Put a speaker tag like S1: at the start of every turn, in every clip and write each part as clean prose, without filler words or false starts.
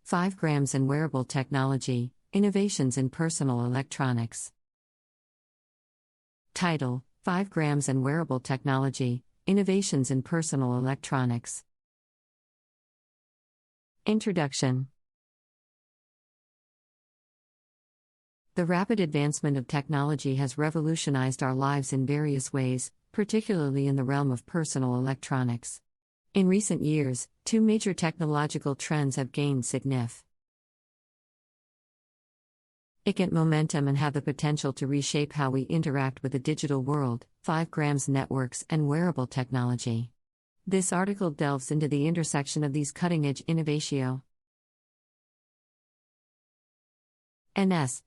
S1: 5 grams in wearable technology, innovations in personal electronics. Title: 5 grams in wearable technology, innovations in personal electronics. Introduction. The rapid advancement of technology has revolutionized our lives in various ways, particularly in the realm of personal electronics. In recent years, two major technological trends have gained significant momentum and have the potential to reshape how we interact with the digital world: 5 grams networks and wearable technology. This article delves into the intersection of these cutting-edge innovations,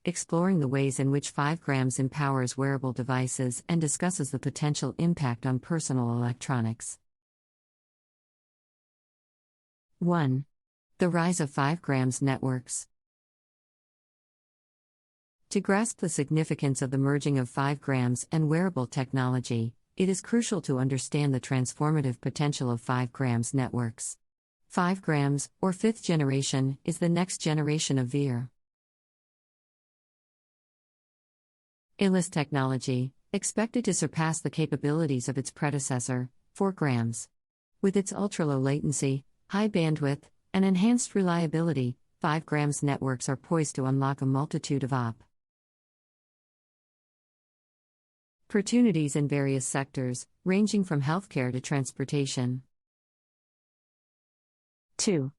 S1: exploring the ways in which 5 grams empowers wearable devices and discusses the potential impact on personal electronics. 1. The rise of 5 grams networks. To grasp the significance of the merging of 5 grams and wearable technology, it is crucial to understand the transformative potential of 5 grams networks. 5 grams, or fifth generation, is the next generation of wireless technology, expected to surpass the capabilities of its predecessor, 4 grams. With its ultra-low latency, high bandwidth, and enhanced reliability, 5 grams networks are poised to unlock a multitude of opportunities in various sectors, ranging from healthcare to transportation. 2.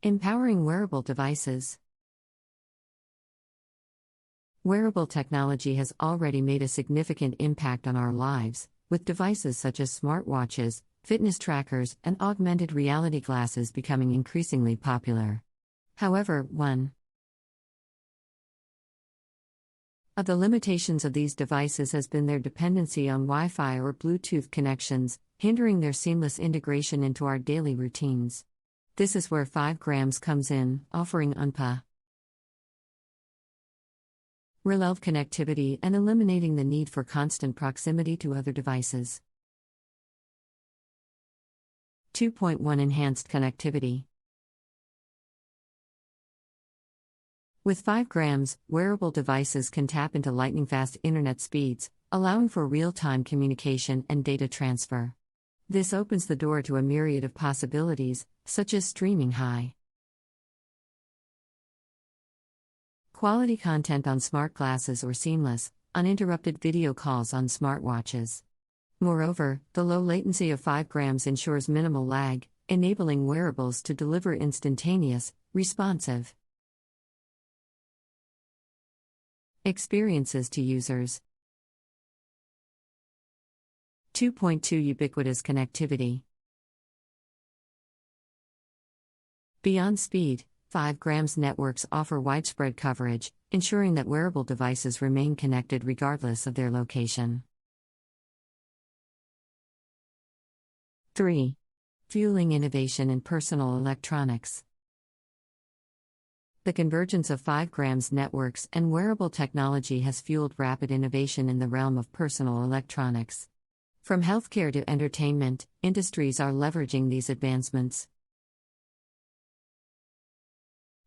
S1: Empowering wearable devices. Wearable technology has already made a significant impact on our lives, with devices such as smartwatches, fitness trackers, and augmented reality glasses becoming increasingly popular. However, one of the limitations of these devices has been their dependency on Wi-Fi or Bluetooth connections, hindering their seamless integration into our daily routines. This is where 5 grams comes in, offering unparalleled connectivity and eliminating the need for constant proximity to other devices. 2.1 Enhanced connectivity. With 5 grams, wearable devices can tap into lightning-fast internet speeds, allowing for real-time communication and data transfer. This opens the door to a myriad of possibilities, such as streaming high-quality content on smart glasses or seamless, uninterrupted video calls on smartwatches. Moreover, the low latency of 5 grams ensures minimal lag, enabling wearables to deliver instantaneous, responsive experiences to users. 2.2 Ubiquitous connectivity. Beyond speed, 5 grams networks offer widespread coverage, ensuring that wearable devices remain connected regardless of their location. 3. Fueling innovation in personal electronics. The convergence of 5 grams networks and wearable technology has fueled rapid innovation in the realm of personal electronics. From healthcare to entertainment, industries are leveraging these advancements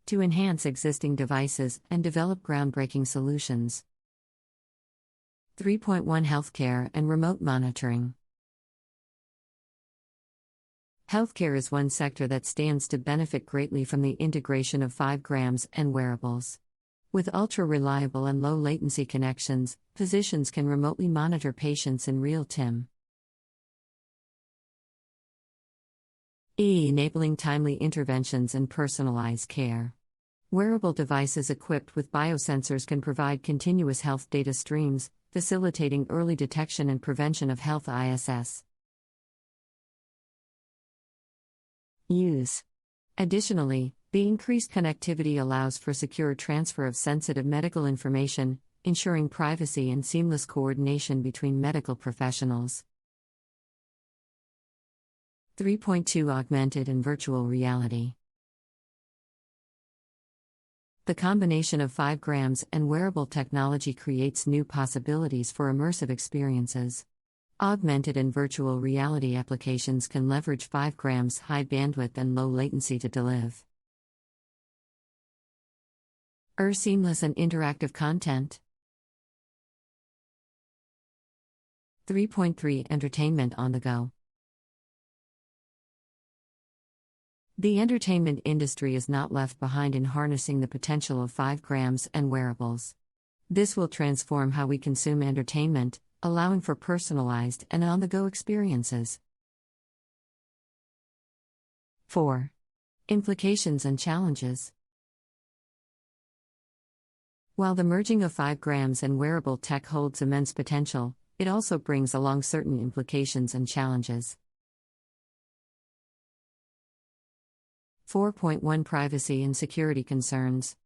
S1: to enhance existing devices and develop groundbreaking solutions. 3.1 Healthcare and remote monitoring. Healthcare is one sector that stands to benefit greatly from the integration of 5 grams and wearables. With ultra-reliable and low-latency connections, physicians can remotely monitor patients in real time, enabling timely interventions and personalized care. Wearable devices equipped with biosensors can provide continuous health data streams, facilitating early detection and prevention of health issues. Use. Additionally, the increased connectivity allows for secure transfer of sensitive medical information, ensuring privacy and seamless coordination between medical professionals. 3.2 Augmented and virtual reality. The combination of 5 grams and wearable technology creates new possibilities for immersive experiences. Augmented and virtual reality applications can leverage 5 grams high bandwidth and low latency to deliver Seamless and interactive content. 3.3 Entertainment on the go. The entertainment industry is not left behind in harnessing the potential of 5 grams and wearables. This will transform how we consume entertainment, allowing for personalized and on-the-go experiences. 4. Implications and challenges. While the merging of 5 grams and wearable tech holds immense potential, it also brings along certain implications and challenges. 4.1 Privacy and security concerns.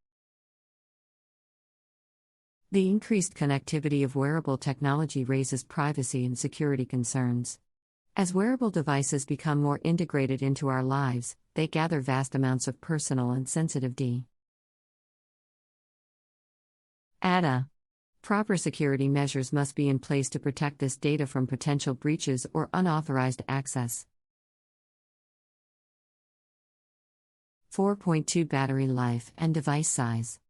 S1: The increased connectivity of wearable technology raises privacy and security concerns. As wearable devices become more integrated into our lives, they gather vast amounts of personal and sensitive data. Proper security measures must be in place to protect this data from potential breaches or unauthorized access. 4.2 Battery life and device size.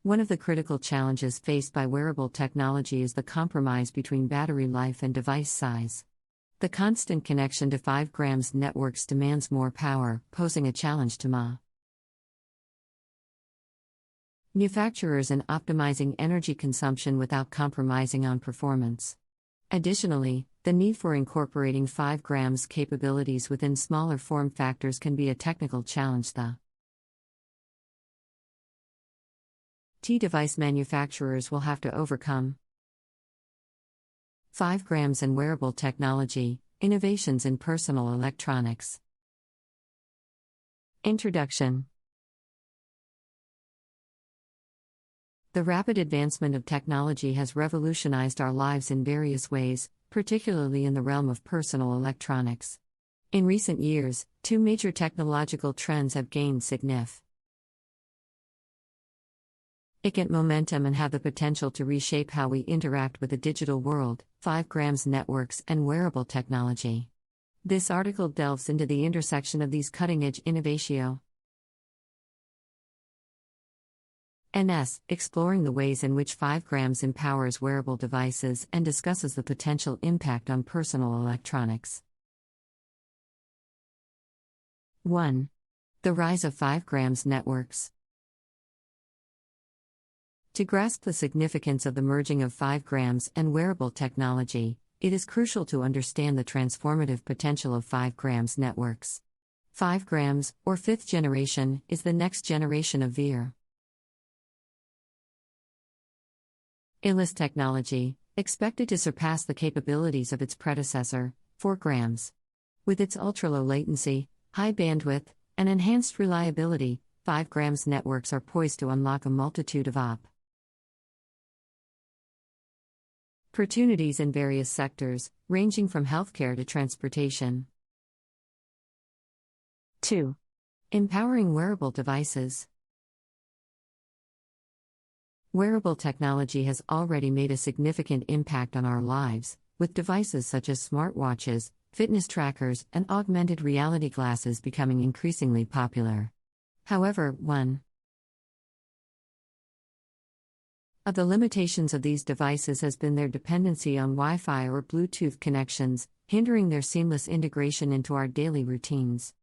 S1: One of the critical challenges faced by wearable technology is the compromise between battery life and device size. The constant connection to 5 grams networks demands more power, posing a challenge to manufacturers in optimizing energy consumption without compromising on performance. Additionally, the need for incorporating 5 grams capabilities within smaller form factors can be a technical challenge. The device manufacturers will have to overcome. 5 grams and wearable technology, innovations in personal electronics. Introduction. The rapid advancement of technology has revolutionized our lives in various ways, particularly in the realm of personal electronics. In recent years, 2 major technological trends have gained significant momentum and have the potential to reshape how we interact with the digital world: 5 grams networks and wearable technology. This article delves into the intersection of these cutting-edge innovations, exploring the ways in which 5 grams empowers wearable devices and discusses the potential impact on personal electronics. 1. The rise of 5 grams networks. To grasp the significance of the merging of 5 grams and wearable technology, it is crucial to understand the transformative potential of 5 grams networks. 5 grams, or 5th generation, is the next generation of wireless technology, expected to surpass the capabilities of its predecessor, 4 grams. With its ultra-low latency, high bandwidth, and enhanced reliability, 5 grams networks are poised to unlock a multitude of opportunities in various sectors, ranging from healthcare to transportation. 2. Empowering wearable devices. Wearable technology has already made a significant impact on our lives, with devices such as smartwatches, fitness trackers, and augmented reality glasses becoming increasingly popular. However, one of the limitations of these devices has been their dependency on Wi-Fi or Bluetooth connections, hindering their seamless integration into our daily routines.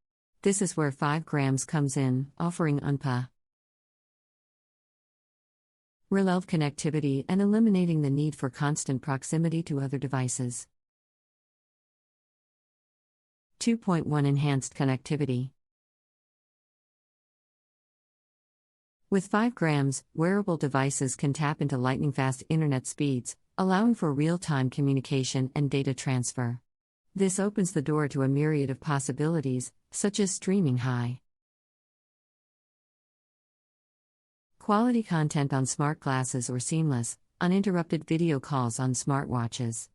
S1: This is where 5 grams comes in, offering unparalleled connectivity and eliminating the need for constant proximity to other devices. 2.1 Enhanced connectivity. With 5 grams, wearable devices can tap into lightning-fast internet speeds, allowing for real-time communication and data transfer. This opens the door to a myriad of possibilities, such as streaming high-quality content on smart glasses or seamless, uninterrupted video calls on smartwatches.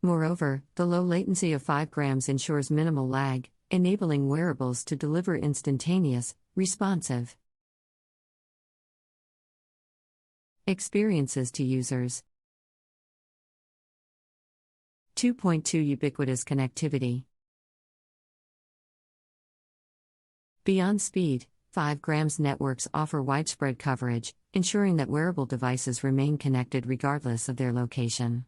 S1: Moreover, the low latency of 5 grams ensures minimal lag, enabling wearables to deliver instantaneous, responsive experiences to users. 2.2 Ubiquitous connectivity. Beyond speed, 5 grams networks offer widespread coverage, ensuring that wearable devices remain connected regardless of their location.